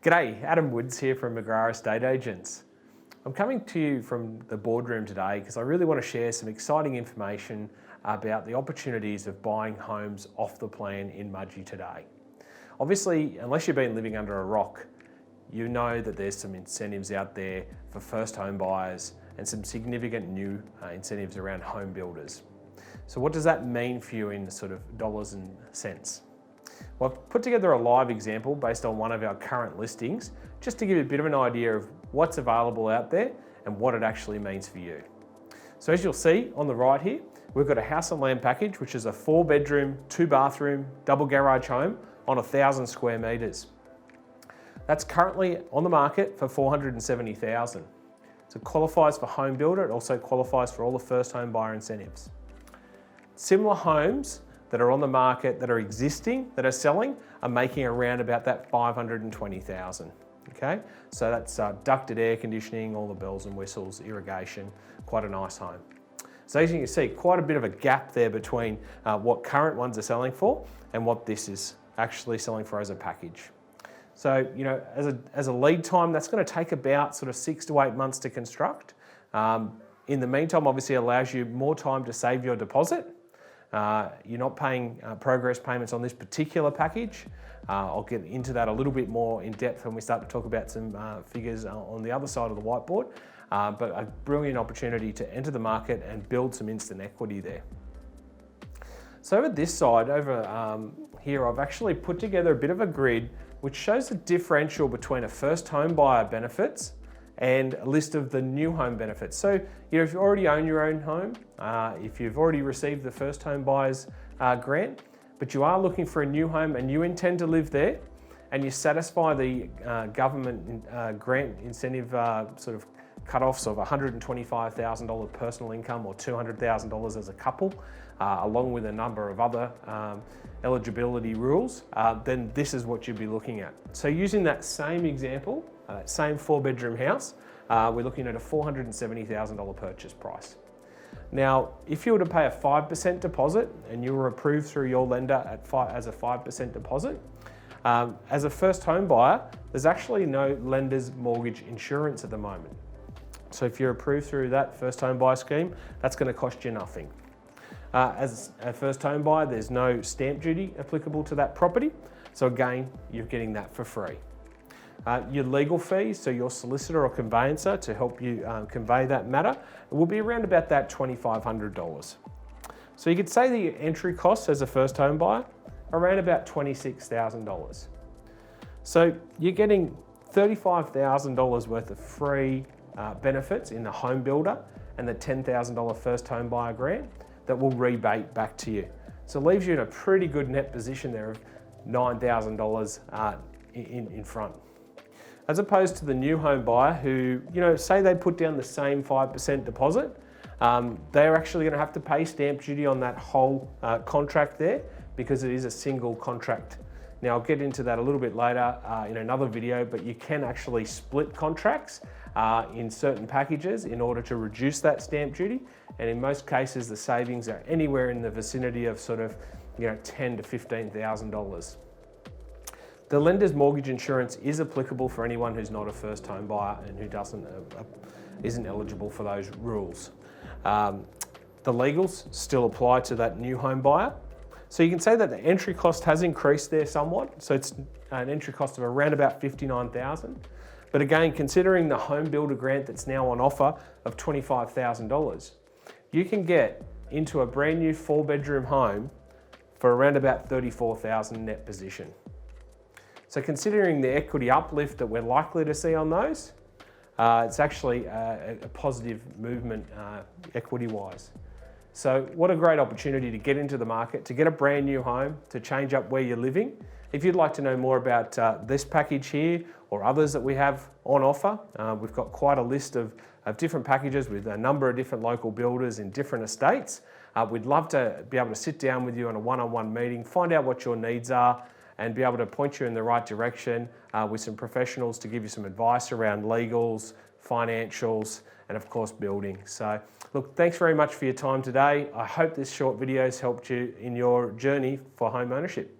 G'day, Adam Woods here from McGrath Estate Agents. I'm coming to you from the boardroom today because I really want to share some exciting information about the opportunities of buying homes off the plan in Mudgee today. Obviously, unless you've been living under a rock, you know that there's some incentives out there for first home buyers and some significant new incentives around home builders. So what does that mean for you in sort of dollars and cents? Well, I've put together a live example based on one of our current listings, just to give you a bit of an idea of what's available out there and what it actually means for you. So as you'll see on the right here, we've got a house and land package, which is a 4-bedroom, 2-bathroom, double garage home on 1,000 square metres. That's currently on the market for $470,000. So it qualifies for home builder. It also qualifies for all the first home buyer incentives. Similar homes that are on the market, that are existing, that are selling, are making around about that $520,000. Okay, so that's ducted air conditioning, all the bells and whistles, irrigation, quite a nice home. So as you can see, quite a bit of a gap there between what current ones are selling for and what this is actually selling for as a package. So, you know, as a lead time, that's going to take about sort of 6 to 8 months to construct. In the meantime, obviously allows you more time to save your deposit. You're not paying progress payments on this particular package. I'll get into that a little bit more in depth when we start to talk about some figures on the other side of the whiteboard, but a brilliant opportunity to enter the market and build some instant equity there. So over this side, over here, I've actually put together a bit of a grid which shows the differential between a first home buyer benefits and a list of the new home benefits. So, you know, if you already own your own home, if you've already received the first home buyer's grant, but you are looking for a new home and you intend to live there, and you satisfy the government grant incentive sort of cut-offs of $125,000 personal income or $200,000 as a couple, along with a number of other eligibility rules, then this is what you'd be looking at. So using that same example, that same 4-bedroom house, we're looking at a $470,000 purchase price. Now, if you were to pay a 5% deposit and you were approved through your lender as a 5% deposit, as a first home buyer, there's actually no lender's mortgage insurance at the moment. So if you're approved through that first home buyer scheme, that's going to cost you nothing. As a first home buyer, there's no stamp duty applicable to that property. So again, you're getting that for free. Your legal fees, so your solicitor or conveyancer to help you convey that matter, will be around about that $2,500. So you could say the entry costs as a first home buyer are around about $26,000. So you're getting $35,000 worth of free benefits in the home builder and the $10,000 first home buyer grant that will rebate back to you. So it leaves you in a pretty good net position there of $9,000 in front. As opposed to the new home buyer who, you know, say they put down the same 5% deposit, they're actually going to have to pay stamp duty on that whole contract there because it is a single contract. Now I'll get into that a little bit later in another video, but you can actually split contracts in certain packages in order to reduce that stamp duty. And in most cases, the savings are anywhere in the vicinity of sort of, you know, $10,000 to $15,000. The lender's mortgage insurance is applicable for anyone who's not a first home buyer and who isn't eligible for those rules. The legals still apply to that new home buyer. So you can say that the entry cost has increased there somewhat. So it's an entry cost of around about $59,000. But again, considering the home builder grant that's now on offer of $25,000, you can get into a brand new 4-bedroom home for around about $34,000 net position. So considering the equity uplift that we're likely to see on those, it's actually a positive movement equity-wise. So what a great opportunity to get into the market, to get a brand new home, to change up where you're living. If you'd like to know more about this package here or others that we have on offer, we've got quite a list of different packages with a number of different local builders in different estates. We'd love to be able to sit down with you on a one-on-one meeting, find out what your needs are, and be able to point you in the right direction with some professionals to give you some advice around legals, financials, and of course building. So look, thanks very much for your time today. I hope this short video has helped you in your journey for home ownership.